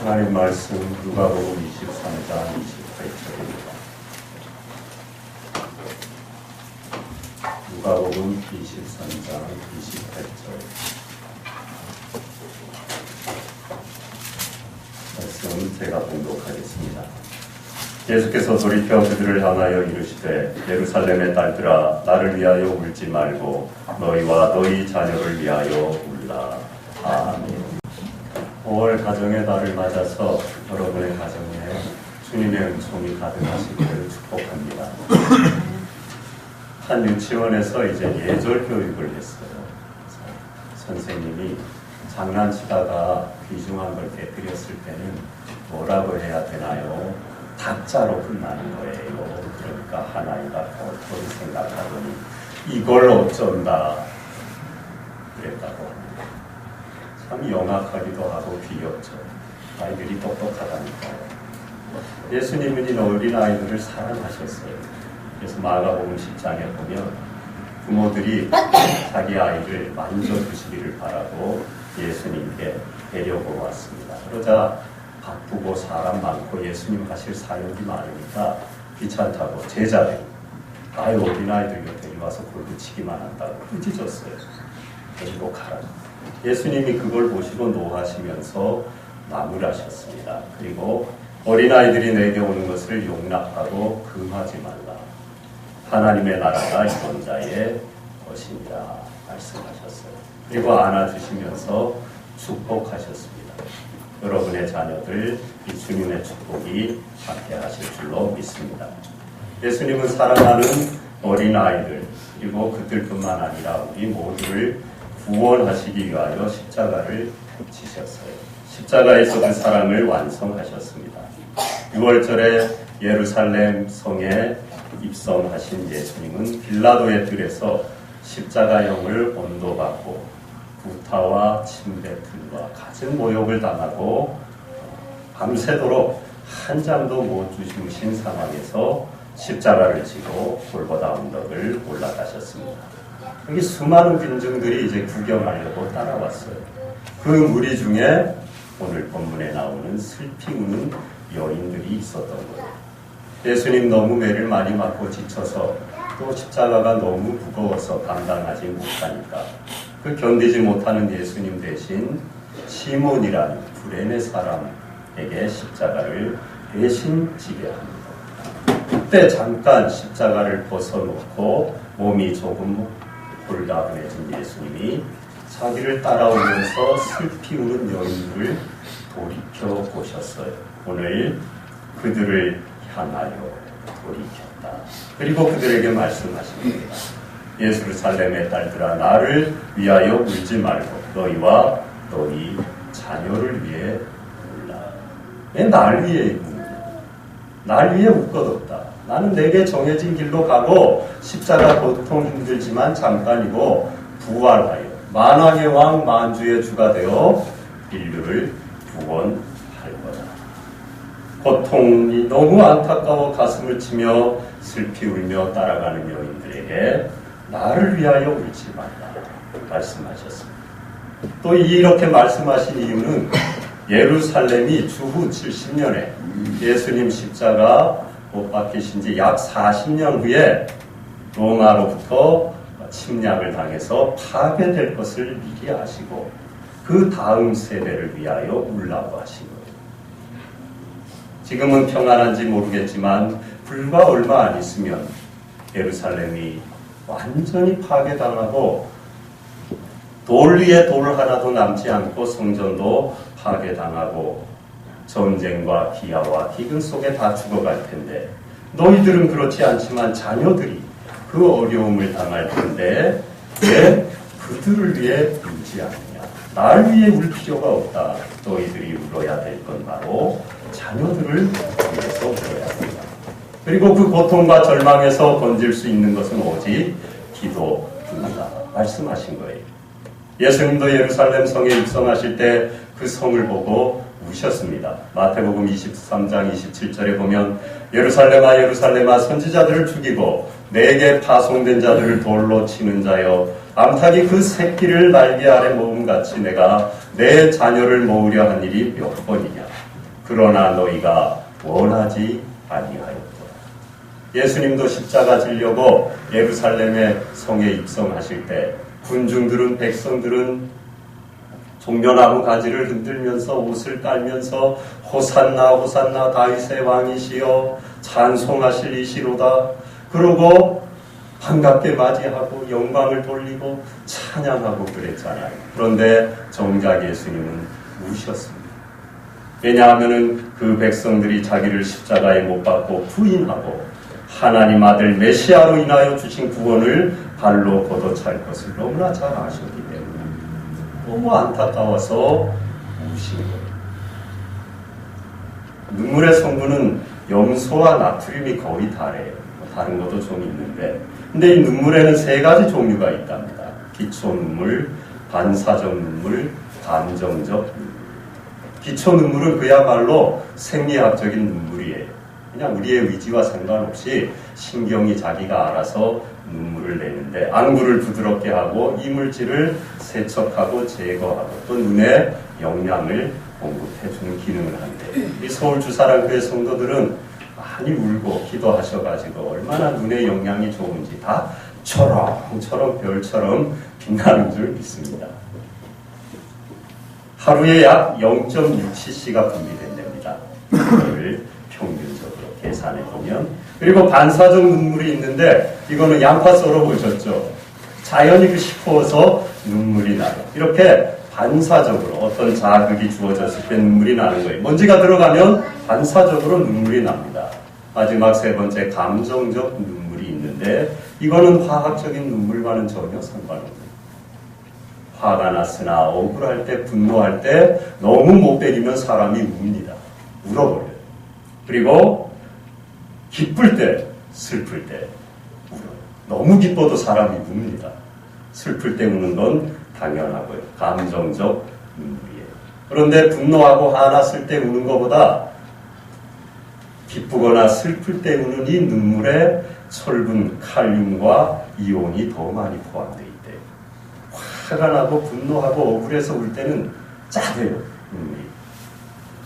하나님 말씀 누가복음 23장 28절입니다. 누가복음 23장 28절 말씀 제가 봉독하겠습니다. 예수께서 돌이켜 그들을 향하여 이르시되 예루살렘의 딸들아 나를 위하여 울지 말고 너희와 너희 자녀를 위하여 울라. 아멘. 5월 가정의 달을 맞아서 여러분의 가정에 주님의 은총이 가득하시기를 축복합니다. 한 유치원에서 이제 예절 교육을 했어요. 선생님이 장난치다가 귀중한 걸 깨뜨렸을 때는 뭐라고 해야 되나요? 다짜로 끝나는 거예요. 그러니까 한 아이가 겉으로 생각하더니 이걸 어쩐다 그랬다고 합니다. 참 영악하기도 하고 귀엽죠. 아이들이 똑똑하다니까요. 예수님은 어린 아이들을 사랑하셨어요. 그래서 마가복음 10장에 보면 부모들이 자기 아이를 만져주시기를 바라고 예수님께 데려고 왔습니다. 그러자 바쁘고 사람 많고 예수님 하실 사역이 많으니까 귀찮다고 제자들이 어린아이들 곁에 와서 골붙이기만 한다고 꾸짖었어요. 데리고 가라. 예수님이 그걸 보시고 노하시면서 나무라셨습니다. 그리고 어린아이들이 내게 오는 것을 용납하고 금하지 말라. 하나님의 나라가 이런 자의 것이니라 말씀하셨어요. 그리고 안아주시면서 축복하셨습니다. 여러분의 자녀들 이 주님의 축복이 함께 하실 줄로 믿습니다. 예수님은 사랑하는 어린아이들 그리고 그들뿐만 아니라 우리 모두를 구원하시기 위하여 십자가를 지셨어요. 십자가에서 그 사랑을 완성하셨습니다. 6월절에 예루살렘 성에 입성하신 예수님은 빌라도의 뜰에서 십자가형을 언도받고 구타와 침뱉음과 갖은 모욕을 당하고 밤새도록 한 장도 못 주무신 상황에서 십자가를 지고 골고다 언덕을 올라가셨습니다. 여기 수많은 군중들이 이제 구경하려고 따라왔어요. 그 무리 중에 오늘 본문에 나오는 슬피 우는 여인들이 있었던 거예요. 예수님 너무 매를 많이 맞고 지쳐서 또 십자가가 너무 무거워서 감당하지 못하니까 그 견디지 못하는 예수님 대신 시몬이라는 구레네 사람에게 십자가를 대신 지게 합니다. 그때 잠깐 십자가를 벗어놓고 몸이 조금 홀가분해진 예수님이 자기를 따라오면서 슬피 우는 여인들을 돌이켜 보셨어요. 오늘 그들을 향하여 돌이켰다. 그리고 그들에게 말씀하십니다. 예루살렘의 딸들아 나를 위하여 울지 말고 너희와 너희 자녀를 위해 울라. 왜 날 위해 우느냐? 날 위해 웃것없다. 나는 내게 정해진 길로 가고 십자가 고통 힘들지만 잠깐이고 부활하여 만왕의 왕 만주의 주가 되어 인류를 구원할 거다. 고통이 너무 안타까워 가슴을 치며 슬피 울며 따라가는 여인들에게 나를 위하여 울지 말라 말씀하셨습니다. 또 이렇게 말씀하신 이유는 예루살렘이 주후 70년에 예수님 십자가 못 박히신 지 약 40년 후에 로마로부터 침략을 당해서 파괴될 것을 미리 아시고 그 다음 세대를 위하여 울라고 하신 거예요. 지금은 평안한지 모르겠지만 불과 얼마 안 있으면 예루살렘이 완전히 파괴당하고 돌 위에 돌 하나도 남지 않고 성전도 파괴당하고 전쟁과 기아와 기근 속에 다 죽어갈 텐데 너희들은 그렇지 않지만 자녀들이 그 어려움을 당할 텐데 왜 그들을 위해 울지 않느냐? 날 위해 울 필요가 없다. 너희들이 울어야 될 건 바로 자녀들을 위해서 울어야 한다. 그리고 그 고통과 절망에서 건질 수 있는 것은 오직 기도뿐이다. 말씀하신 거예요. 예수님도 예루살렘 성에 입성하실 때 그 성을 보고 우셨습니다. 마태복음 23장 27절에 보면 예루살렘아 예루살렘아 선지자들을 죽이고 내게 파송된 자들을 돌로 치는 자여 암탉이 그 새끼를 날개 아래 모음같이 내가 내 자녀를 모으려 한 일이 몇 번이냐. 그러나 너희가 원하지 아니하였더라. 예수님도 십자가 지려고 예루살렘의 성에 입성하실 때 군중들은, 백성들은 종려나무 가지를 흔들면서 옷을 깔면서 호산나 호산나 다윗의 왕이시여 찬송하실 이시로다. 그러고 반갑게 맞이하고 영광을 돌리고 찬양하고 그랬잖아요. 그런데 정작 예수님은 우셨습니다. 왜냐하면 그 백성들이 자기를 십자가에 못 박고 부인하고 하나님 아들 메시아로 인하여 주신 구원을 발로 걷어찰 것을 너무나 잘 아셨기 때문에 너무 안타까워서 우신 거예요. 눈물의 성분은 염소와 나트륨이 거의 다래요. 다른 것도 좀 있는데, 근데 이 눈물에는 3가지 종류가 있답니다. 기초 눈물, 반사적 눈물, 감정적 눈물. 기초 눈물은 그야말로 생리학적인 눈물이에요. 그냥 우리의 의지와 상관없이 신경이 자기가 알아서 눈물을 내는데 안구를 부드럽게 하고 이물질을 세척하고 제거하고 또 눈에 영양을 공급해주는 기능을 한대요. 이 서울주사랑교회 성도들은 많이 울고 기도하셔가지고 얼마나 눈의 영양이 좋은지 다 초롱초롱 별처럼 빛나는 줄 믿습니다. 하루에 약 0.6cc가 분비된답니다. 이걸 평균적으로 계산해 보면. 그리고 반사적 눈물이 있는데 이거는 양파 썰어 보셨죠? 자연히 시커워서 눈물이 나요. 이렇게 반사적으로 어떤 자극이 주어졌을 때 눈물이 나는 거예요. 먼지가 들어가면 반사적으로 눈물이 납니다. 마지막 3번째 감정적 눈물이 있는데 이거는 화학적인 눈물과는 전혀 상관없어요. 화가 났으나 억울할 때 분노할 때 너무 못 베기면 사람이 웁니다. 울어버려요. 그리고 기쁠 때 슬플 때 울어요. 너무 기뻐도 사람이 웁니다. 슬플 때 우는 건 당연하고요. 감정적 눈물이에요. 그런데 분노하고 화났을 때 우는 것보다 기쁘거나 슬플 때 우는 이 눈물에 철분, 칼륨과 이온이 더 많이 포함되어 있대요. 화가 나고 분노하고 억울해서 울 때는 짜대요, 눈물이.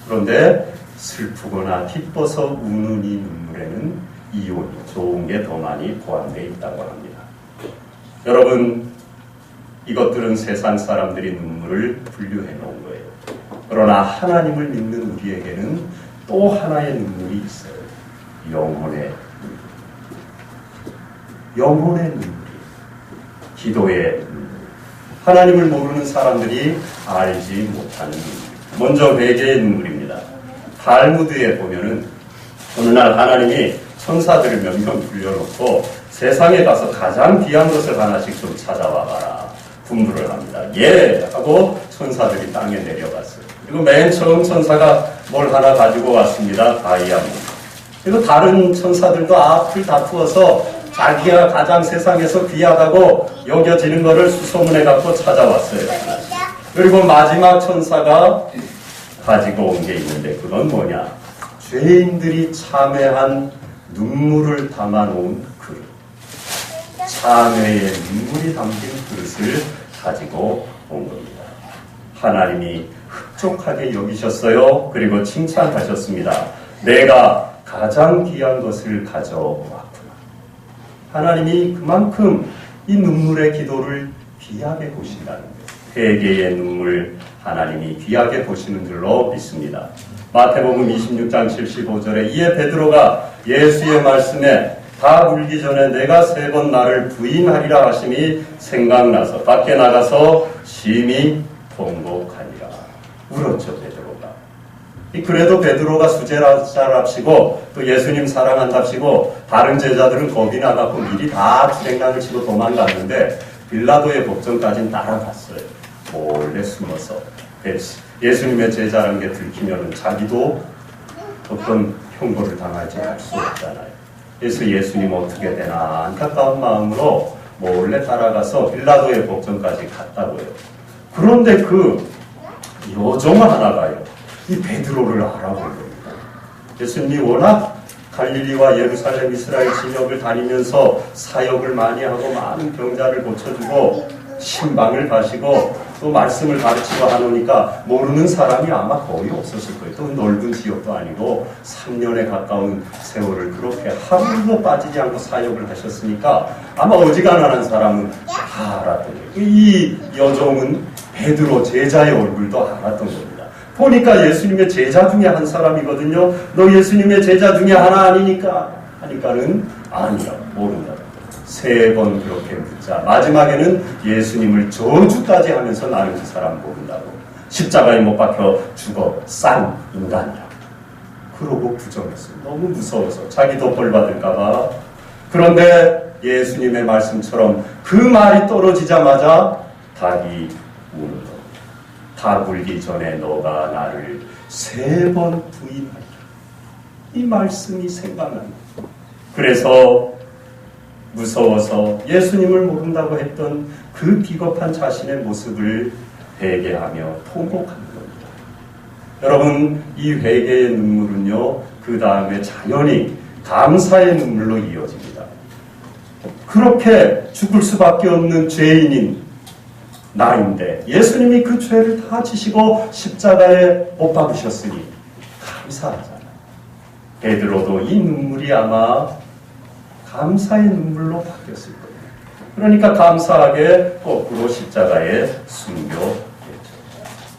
그런데 슬프거나 기뻐서 우는 이 눈물에는 이온이 좋은 게 더 많이 포함되어 있다고 합니다. 여러분, 이것들은 세상 사람들이 눈물을 분류해 놓은 거예요. 그러나 하나님을 믿는 우리에게는 또 하나의 눈물이 있어요. 영혼의 눈물. 영혼의 눈물. 기도의 눈물. 하나님을 모르는 사람들이 알지 못하는 눈물. 먼저 회개의 눈물입니다. 탈무드에 보면은 어느 날 하나님이 천사들을 몇 명 불려놓고 세상에 가서 가장 귀한 것을 하나씩 좀 찾아와 봐라. 분부를 합니다. 예! 하고 천사들이 땅에 내려갔어요. 그리고 맨 처음 천사가 뭘 하나 가지고 왔습니다. 다이아몬드. 그리고 다른 천사들도 앞을 다투어서 자기가 가장 세상에서 귀하다고 여겨지는 것을 수소문해 갖고 찾아왔어요. 그리고 마지막 천사가 가지고 온 게 있는데 그건 뭐냐? 죄인들이 참회한 눈물을 담아놓은 그릇. 참회의 눈물이 담긴 그릇을 가지고 온 겁니다. 하나님이 흡족하게 여기셨어요. 그리고 칭찬하셨습니다. 내가 가장 귀한 것을 가져왔구나. 하나님이 그만큼 이 눈물의 기도를 귀하게 보신다는 거예요. 회개의 눈물 하나님이 귀하게 보시는 줄로 믿습니다. 마태복음 26장 75절에 이에 베드로가 예수의 말씀에 다 울기 전에 내가 3번 나를 부인하리라 하심이 생각나서 밖에 나가서 심히 통곡하니라. 울었죠, 베드로가. 그래도 베드로가 수제자랍시고 또 예수님 사랑한답시고 다른 제자들은 겁이 나갖고 미리 다 주랭랑을 치고 도망갔는데 빌라도의 법정까지는 따라갔어요. 몰래 숨어서. 예수님의 제자라는 게 들키면 자기도 어떤 형벌을 당하지 할 수 없잖아요. 그래서 예수님 어떻게 되나 안타까운 마음으로 몰래 따라가서 빌라도의 법정까지 갔다고요. 그런데 그 여종 하나가요. 이 베드로를 알아본 겁니다. 예수님이 워낙 갈릴리와 예루살렘, 이스라엘 진역을 다니면서 사역을 많이 하고 많은 병자를 고쳐주고 신방을 가시고 또 말씀을 가르치고 하노니까 모르는 사람이 아마 거의 없었을 거예요. 또 넓은 지역도 아니고 3년에 가까운 세월을 그렇게 하루도 빠지지 않고 사역을 하셨으니까 아마 어지간한 사람은 다 알았던 거예요. 이 여종은 베드로 제자의 얼굴도 알았던 겁니다. 보니까 예수님의 제자 중에 한 사람이거든요. 너 예수님의 제자 중에 하나 아니니까 하니까는 아니야, 모른다. 3번 그렇게 묻자 마지막에는 예수님을 저주까지 하면서 나는 그 사람 모른다고, 십자가에 못 박혀 죽어 싼 인간이야 그러고 부정했어요. 너무 무서워서 자기도 벌 받을까봐. 그런데 예수님의 말씀처럼 그 말이 떨어지자마자 닭이 우는 겁니다. 닭 울기 전에 너가 나를 3번 부인하리라. 이 말씀이 생각납니다. 그래서 무서워서 예수님을 모른다고 했던 그 비겁한 자신의 모습을 회개하며 통곡하는 겁니다. 여러분, 이 회개의 눈물은요, 그 다음에 자연히 감사의 눈물로 이어집니다. 그렇게 죽을 수밖에 없는 죄인인 나인데 예수님이 그 죄를 다 지시고 십자가에 못 박으셨으니 감사하잖아요. 베드로도 이 눈물이 아마 감사의 눈물로 바뀌었을 거예요. 그러니까 감사하게 거꾸로 십자가에 숨겨졌죠.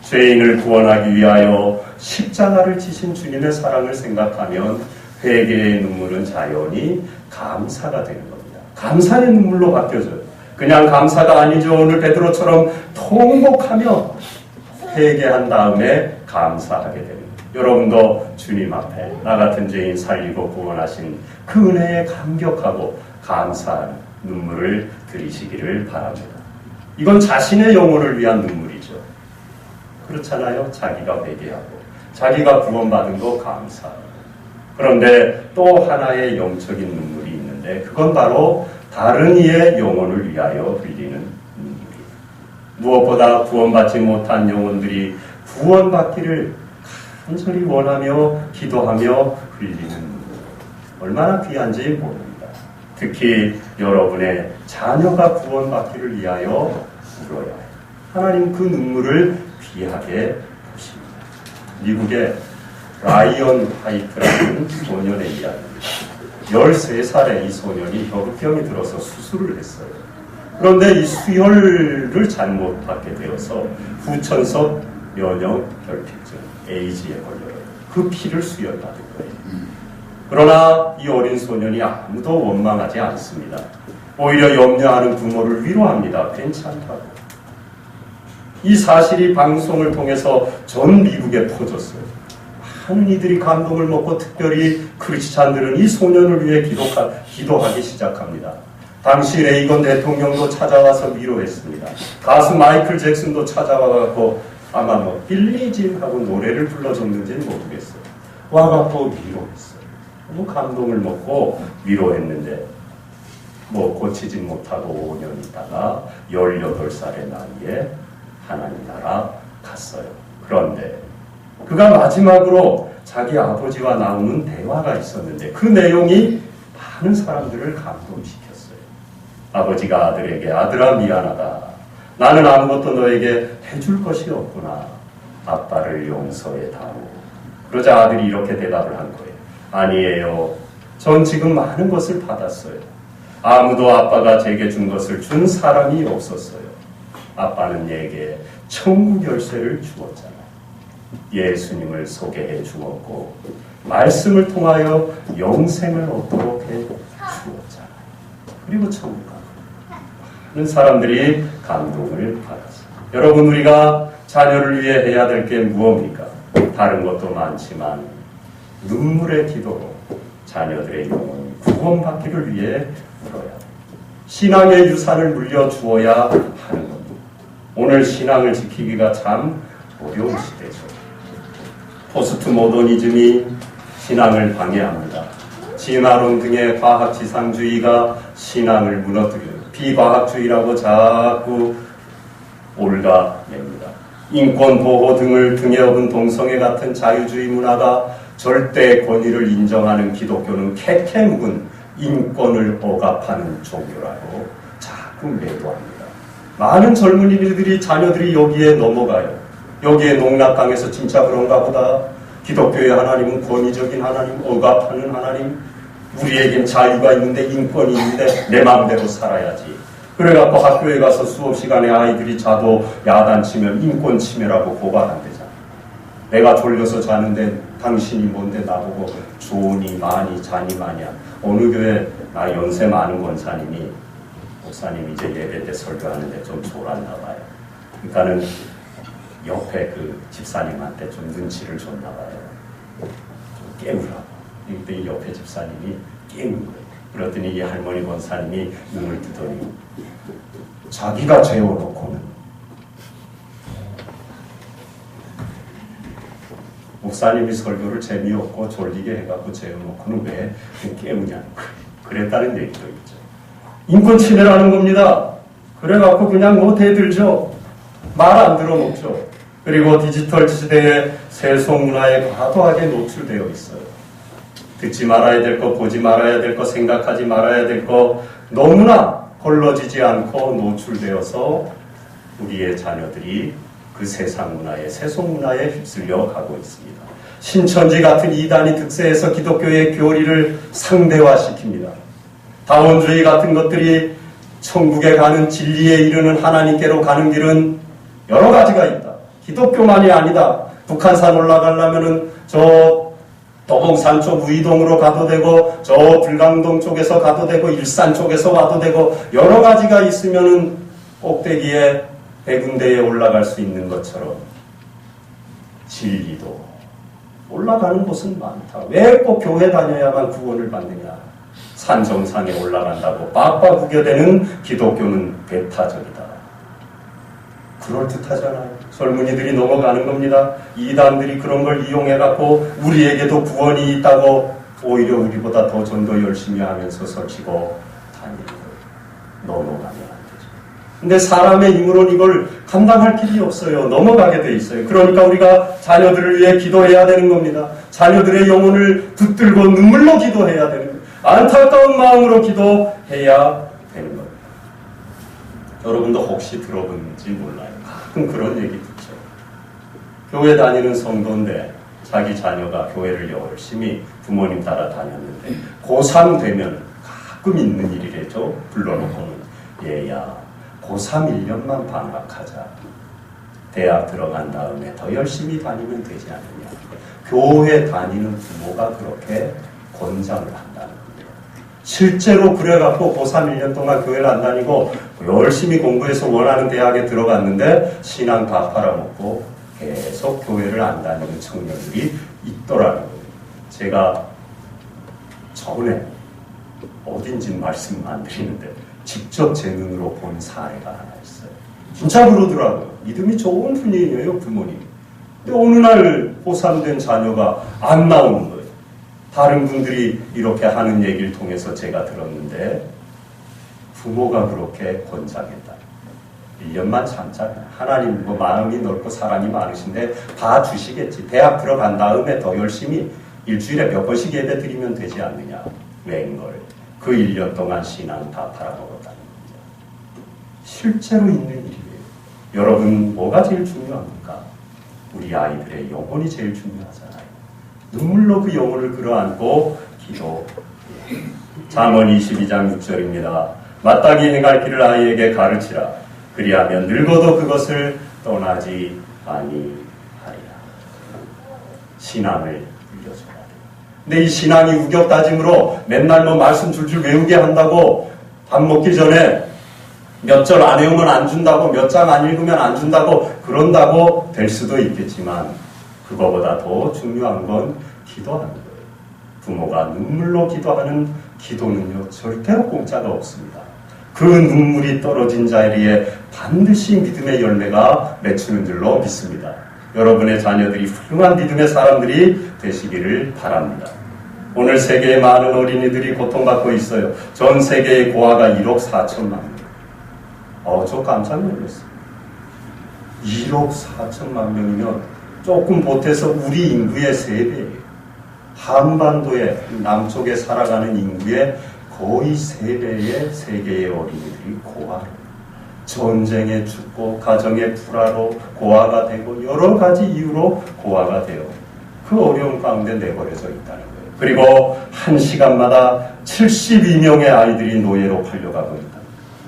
죄인을 구원하기 위하여 십자가를 지신 주님의 사랑을 생각하면 회개의 눈물은 자연히 감사가 되는 겁니다. 감사의 눈물로 바뀌어져요. 그냥 감사가 아니죠. 오늘 베드로처럼 통곡하며 회개한 다음에 감사하게 됩니다. 여러분도 주님 앞에 나 같은 죄인 살리고 구원하신 그 은혜에 감격하고 감사한 눈물을 들이시기를 바랍니다. 이건 자신의 영혼을 위한 눈물이죠. 그렇잖아요. 자기가 회개하고 자기가 구원받은 거 감사하고. 그런데 또 하나의 영적인 눈물이 있는데 그건 바로 다른 이의 영혼을 위하여 흘리는 눈물이에요. 무엇보다 구원받지 못한 영혼들이 구원받기를 간절히 원하며 기도하며 흘리는 눈물. 얼마나 귀한지 모릅니다. 특히 여러분의 자녀가 구원받기를 위하여 울어야 해요. 하나님 그 눈물을 귀하게 보십니다. 미국의 라이언 하이트라는 소년의 이야기입니다. 13살의 이 소년이 혈우병이 들어서 수술을 했어요. 그런데 이 수혈을 잘못 받게 되어서 후천성 면역 결핍증 에이즈에 걸려요. 그 피를 수혈받은 거예요. 그러나 이 어린 소년이 아무도 원망하지 않습니다. 오히려 염려하는 부모를 위로합니다. 괜찮다고. 이 사실이 방송을 통해서 전 미국에 퍼졌어요. 많은 이들이 감동을 먹고 특별히 크리스찬들은 이 소년을 위해 기도하기 시작합니다. 당시 레이건 대통령도 찾아와서 위로했습니다. 가수 마이클 잭슨도 찾아와갖고 아마 빌리진하고 노래를 불러줬는지는 모르겠어요. 와갖고 위로했어요. 너무 감동을 먹고 위로했는데 고치진 못하고 5년 있다가 18살의 나이에 하나님 나라 갔어요. 그런데 그가 마지막으로 자기 아버지와 나누는 대화가 있었는데 그 내용이 많은 사람들을 감동시켰어요. 아버지가 아들에게 아들아 미안하다. 나는 아무것도 너에게 해줄 것이 없구나. 아빠를 용서해다오. 그러자 아들이 이렇게 대답을 한 거예요. 아니에요. 전 지금 많은 것을 받았어요. 아무도 아빠가 제게 준 것을 준 사람이 없었어요. 아빠는 내게 천국 열쇠를 주었잖아요. 예수님을 소개해 주었고 말씀을 통하여 영생을 얻도록 해 주었잖아요. 그리고 천국 가고 많은 사람들이 감동을 받았어요. 여러분, 우리가 자녀를 위해 해야 될 게 무엇입니까? 다른 것도 많지만 눈물의 기도로 자녀들의 영혼이 구원받기를 위해 물어야 돼요. 신앙의 유산을 물려주어야 하는 겁니다. 오늘 신앙을 지키기가 참 어려운 시대죠. 포스트 모더니즘이 신앙을 방해합니다. 진화론 등의 과학지상주의가 신앙을 무너뜨려요. 비과학주의라고 자꾸 올가냅니다. 인권보호 등을 등에 업은 동성애 같은 자유주의 문화가 절대 권위를 인정하는 기독교는 캐캐 묵은 인권을 억압하는 종교라고 자꾸 매도합니다. 많은 젊은이들이 자녀들이 여기에 넘어가요. 여기에 농락당해서 진짜 그런가 보다. 기독교의 하나님은 권위적인 하나님, 억압하는 하나님, 우리에겐 자유가 있는데 인권이 있는데 내 마음대로 살아야지. 그래갖고 학교에 가서 수업 시간에 아이들이 자도 야단치면 인권 침해라고 고발한대잖아. 내가 졸려서 자는데 당신이 뭔데 나보고 좋으니 많이 자니 마냐. 어느 교회 나 연세 많은 권사님이 목사님 이제 예배 때 설교하는데 좀 졸았나 봐요. 그러니까는 옆에 그 집사님한테 좀 눈치를 줬나 봐요. 좀 깨우라고. 그때 이 옆에 집사님이 깨운 거예요. 그랬더니 이 할머니 권사님이 눈을 뜨더니 자기가 재워놓고는 목사님이 설교를 재미없고 졸리게 해갖고 재워놓고는 왜 깨우냐는 거예요. 그랬다는 얘기도 있죠. 인권 침해라는 겁니다. 그래갖고 그냥 뭐 대들죠. 말 안 들어먹죠. 그리고 디지털 시대의 세속문화에 과도하게 노출되어 있어요. 듣지 말아야 될 거, 보지 말아야 될 거, 생각하지 말아야 될 거 너무나 걸러지지 않고 노출되어서 우리의 자녀들이 그 세상 문화에, 세속 문화에 휩쓸려 가고 있습니다. 신천지 같은 이단이 득세해서 기독교의 교리를 상대화시킵니다. 다원주의 같은 것들이 천국에 가는 진리에 이르는 하나님께로 가는 길은 여러 가지가 있다. 기독교만이 아니다. 북한산 올라가려면은 저 도봉산 쪽 우이동으로 가도 되고 저 불광동 쪽에서 가도 되고 일산 쪽에서 와도 되고 여러 가지가 있으면은 꼭대기에 100군데에 올라갈 수 있는 것처럼 진리도 올라가는 곳은 많다. 왜 꼭 교회 다녀야만 구원을 받느냐. 산 정상에 올라간다고 빡빡우겨대는 기독교는 배타적이다. 그럴듯하잖아요. 젊은이들이 넘어가는 겁니다. 이단들이 그런 걸 이용해갖고 우리에게도 구원이 있다고 오히려 우리보다 더 전도 열심히 하면서 설치고 다니는 거예요. 넘어가면 안 되죠. 근데 사람의 힘으로는 이걸 감당할 길이 없어요. 넘어가게 돼 있어요. 그러니까 우리가 자녀들을 위해 기도해야 되는 겁니다. 자녀들의 영혼을 붙들고 눈물로 기도해야 되는 거예요. 안타까운 마음으로 기도해야 되는 겁니다. 여러분도 혹시 들어본지 몰라요. 가끔 그런 얘기 듣죠. 교회 다니는 성도인데 자기 자녀가 교회를 열심히 부모님 따라 다녔는데 고3 되면 가끔 있는 일이래죠. 불러놓고는 얘야 고3 1년만 방학하자. 대학 들어간 다음에 더 열심히 다니면 되지 않느냐. 교회 다니는 부모가 그렇게 권장을 한다는 거예요. 실제로 그래갖고 고3 1년 동안 교회를 안 다니고 열심히 공부해서 원하는 대학에 들어갔는데 신앙 다 팔아먹고 계속 교회를 안 다니는 청년들이 있더라는 거예요. 제가 전에 어딘지는 말씀 안 드리는데 직접 제 눈으로 본 사례가 하나 있어요. 진짜 그러더라고요. 믿음이 좋은 분이에요, 부모님. 근데 어느 날 고3 된 자녀가 안 나오는 거예요. 다른 분들이 이렇게 하는 얘기를 통해서 제가 들었는데 부모가 그렇게 권장했다. 1년만 참자. 하나님 뭐 마음이 넓고 사랑이 많으신데 봐주시겠지. 대학 들어간 다음에 더 열심히 일주일에 몇 번씩 예배 드리면 되지 않느냐. 웬걸. 그 1년 동안 신앙 다 팔아먹었다는 겁니다. 실제로 있는 일이에요. 여러분 뭐가 제일 중요합니까? 우리 아이들의 영혼이 제일 중요하잖아요. 눈물로 그 영혼을 끌어안고 기도. 잠언 22장 6절입니다. 마땅히 행할 길을 아이에게 가르치라. 그리하면 늙어도 그것을 떠나지 아니하리라. 신앙을 들려줘야 돼요. 근데 이 신앙이 우격다짐으로 맨날 뭐 말씀 줄줄 외우게 한다고 밥 먹기 전에 몇 절 안 외우면 안 준다고 몇 장 안 읽으면 안 준다고 그런다고 될 수도 있겠지만 그거보다 더 중요한 건 기도하는 거예요. 부모가 눈물로 기도하는 기도는요 절대로 공짜가 없습니다. 그 눈물이 떨어진 자리에 반드시 믿음의 열매가 맺히는 줄로 믿습니다. 여러분의 자녀들이 훌륭한 믿음의 사람들이 되시기를 바랍니다. 오늘 세계의 많은 어린이들이 고통받고 있어요. 전 세계의 고아가 1억 4천만 명. 저 깜짝 놀랐어요. 1억 4천만 명이면 조금 보태서 우리 인구의 3배예요. 한반도의 남쪽에 살아가는 인구의 거의 3배의 세계의 어린이들이 고아를. 전쟁에 죽고 가정의 불화로 고아가 되고 여러 가지 이유로 고아가 되어 그 어려운 가운데 내버려져 있다는 거예요. 그리고 한 시간마다 72명의 아이들이 노예로 팔려가고 있다.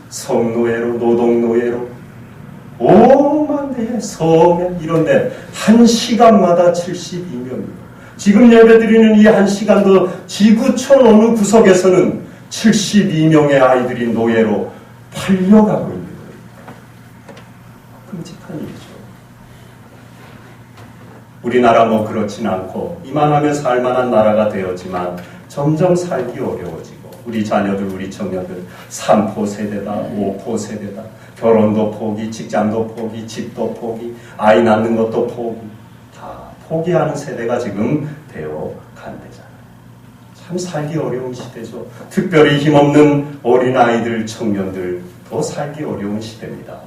성노예로, 노동노예로, 오만대, 서면 이런데 한 시간마다 72명이에요. 지금 예배드리는 이 한 시간도 지구촌 어느 구석에서는 72명의 아이들이 노예로 팔려가고 있는 거예요. 끔찍한 일이죠. 우리나라 뭐 그렇진 않고 이만하면 살만한 나라가 되었지만 점점 살기 어려워지고 우리 자녀들, 우리 청년들 3포 세대다, 5포 세대다. 결혼도 포기, 직장도 포기, 집도 포기, 아이 낳는 것도 포기. 다 포기하는 세대가 지금 되어 간대잖아요. 참 살기 어려운 시대죠. 특별히 힘없는 어린아이들, 청년들 더 살기 어려운 시대입니다.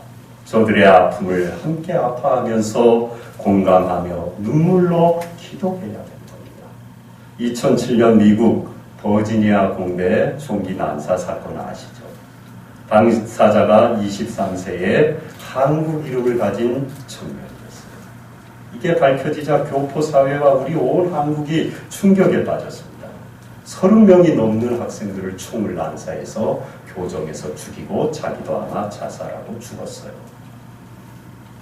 저들의 아픔을 함께 아파하면서 공감하며 눈물로 기도해야 되는 겁니다. 2007년 미국 버지니아 공대 총기 난사 사건 아시죠? 당사자가 23세의 한국 이름을 가진 청년이었어요. 이게 밝혀지자 교포사회와 우리 온 한국이 충격에 빠졌습니다. 30명이 넘는 학생들을 총을 난사해서 교정에서 죽이고 자기도 아마 자살하고 죽었어요.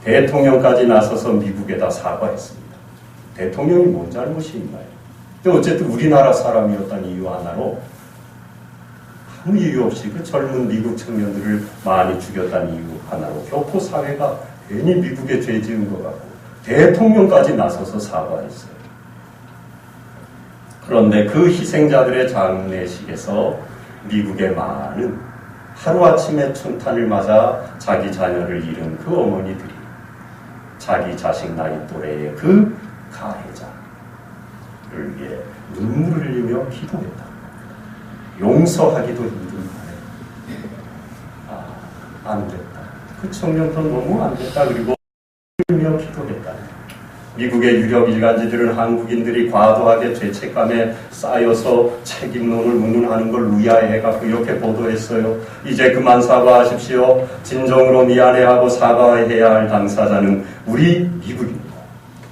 대통령까지 나서서 미국에다 사과했습니다. 대통령이 뭔 잘못이 있나요? 근데 어쨌든 우리나라 사람이었다는 이유 하나로 아무 이유 없이 그 젊은 미국 청년들을 많이 죽였다는 이유 하나로 교포 사회가 괜히 미국에 죄 지은 것 같고 대통령까지 나서서 사과했어요. 그런데 그 희생자들의 장례식에서 미국의 많은 하루아침에 총탄을 맞아 자기 자녀를 잃은 그 어머니들이 자기 자식 나이 또래의 그 가해자를 위해 눈물을 흘리며 기도했다. 용서하기도 힘든 말에 안 됐다. 그 청년도 너무 안 됐다. 그리고 흘리며 기도했다. 미국의 유력 일간지들은 한국인들이 과도하게 죄책감에 쌓여서 책임론을 운운하는 걸 의아해갖고 이렇게 보도했어요. 이제 그만 사과하십시오. 진정으로 미안해하고 사과해야 할 당사자는 우리 미국입니다.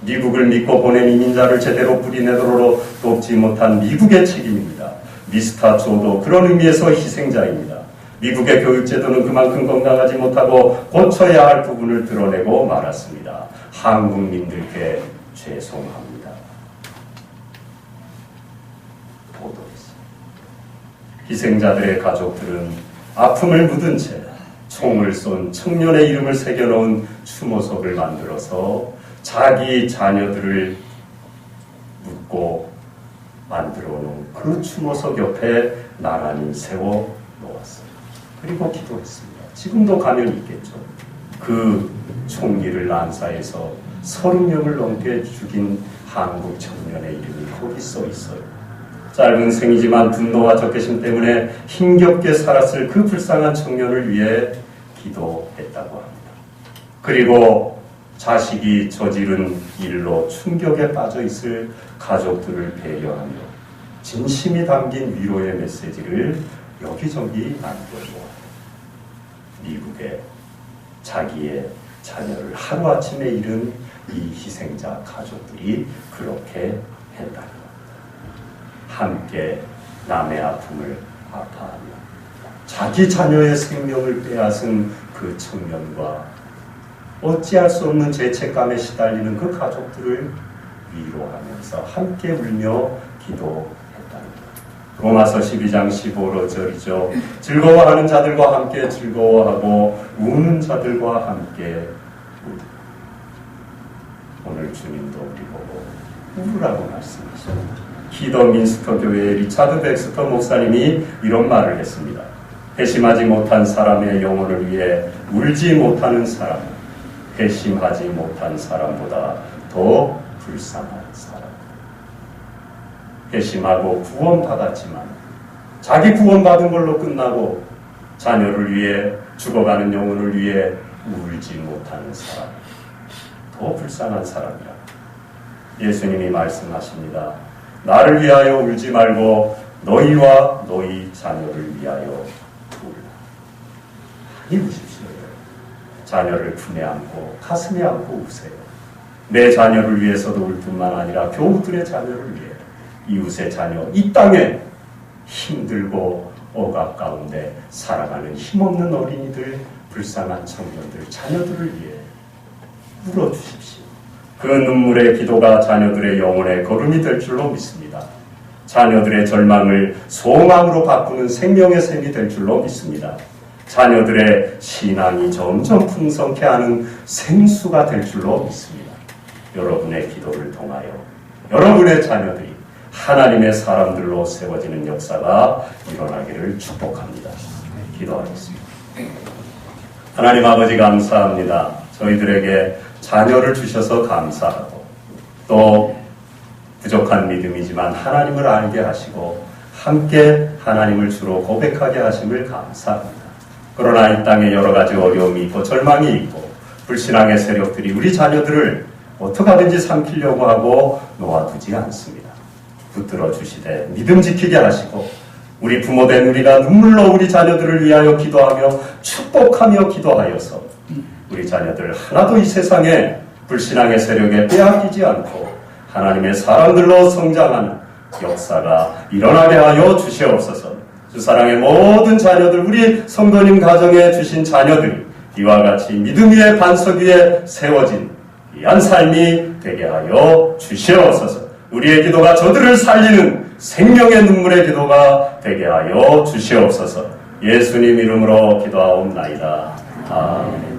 미국을 믿고 보낸 이민자를 제대로 뿌리내도록 돕지 못한 미국의 책임입니다. 미스터 조도 그런 의미에서 희생자입니다. 미국의 교육제도는 그만큼 건강하지 못하고 고쳐야 할 부분을 드러내고 말았습니다. 한국민들께 죄송합니다. 보도했습니다. 희생자들의 가족들은 아픔을 묻은 채 총을 쏜 청년의 이름을 새겨놓은 추모석을 만들어서 자기 자녀들을 묻고 만들어 놓은 그 추모석 옆에 나란히 세워 놓았어요. 그리고 기도했습니다. 지금도 가면 있겠죠. 그 총기를 난사해서 30명을 넘게 죽인 한국 청년의 이름이 거기 써 있어요. 짧은 생이지만 분노와 적개심 때문에 힘겹게 살았을 그 불쌍한 청년을 위해 기도했다고 합니다. 그리고 자식이 저지른 일로 충격에 빠져 있을 가족들을 배려하며 진심이 담긴 위로의 메시지를 여기저기 남겨주어 미국에 자기의 자녀를 하루아침에 잃은 이 희생자 가족들이 그렇게 했다는 겁니다. 함께 남의 아픔을 아파하며 자기 자녀의 생명을 빼앗은 그 청년과 어찌할 수 없는 죄책감에 시달리는 그 가족들을 위로하면서 함께 울며 기도했다는 것. 로마서 12장 15절이죠. 즐거워하는 자들과 함께 즐거워하고 우는 자들과 함께 울라. 오늘 주님도 우리 보고 울으라고 말씀하십니다. 키더민스터 교회의 리차드 백스터 목사님이 이런 말을 했습니다. 회심하지 못한 사람의 영혼을 위해 울지 못하는 사람, 회심하지 못한 사람보다 더 불쌍한 사람. 회심하고 구원받았지만 자기 구원받은 걸로 끝나고 자녀를 위해 죽어가는 영혼을 위해 울지 못하는 사람, 더 불쌍한 사람이라. 예수님이 말씀하십니다. 나를 위하여 울지 말고 너희와 너희 자녀를 위하여 울라. 많이 우십시오. 자녀를 품에 안고 가슴에 안고 우세요. 내 자녀를 위해서도 울 뿐만 아니라 교우들의 자녀를 위해, 이웃의 자녀, 이 땅에 힘들고 억압 가운데 살아가는 힘없는 어린이들, 불쌍한 청년들, 자녀들을 위해 울어주십시오. 그 눈물의 기도가 자녀들의 영혼의 걸음이 될 줄로 믿습니다. 자녀들의 절망을 소망으로 바꾸는 생명의 샘이 될 줄로 믿습니다. 자녀들의 신앙이 점점 풍성케 하는 생수가 될 줄로 믿습니다. 여러분의 기도를 통하여 여러분의 자녀들이 하나님의 사람들로 세워지는 역사가 일어나기를 축복합니다. 기도하겠습니다. 하나님 아버지, 감사합니다. 저희들에게 자녀를 주셔서 감사하고, 또 부족한 믿음이지만 하나님을 알게 하시고 함께 하나님을 주로 고백하게 하심을 감사합니다. 그러나 이 땅에 여러 가지 어려움이 있고 절망이 있고 불신앙의 세력들이 우리 자녀들을 어떻게 하든지 삼키려고 하고 놓아두지 않습니다. 붙들어 주시되 믿음 지키게 하시고, 우리 부모된 우리가 눈물로 우리 자녀들을 위하여 기도하며 축복하며 기도하여서 우리 자녀들 하나도 이 세상에 불신앙의 세력에 빼앗기지 않고 하나님의 사람들로 성장하는 역사가 일어나게 하여 주시옵소서. 주사랑의 모든 자녀들, 우리 성도님 가정에 주신 자녀들이 이와 같이 믿음 위에 반석 위에 세워진 귀한 삶이 되게 하여 주시옵소서. 우리의 기도가 저들을 살리는 생명의 눈물의 기도가 되게 하여 주시옵소서. 예수님 이름으로 기도하옵나이다. 아멘.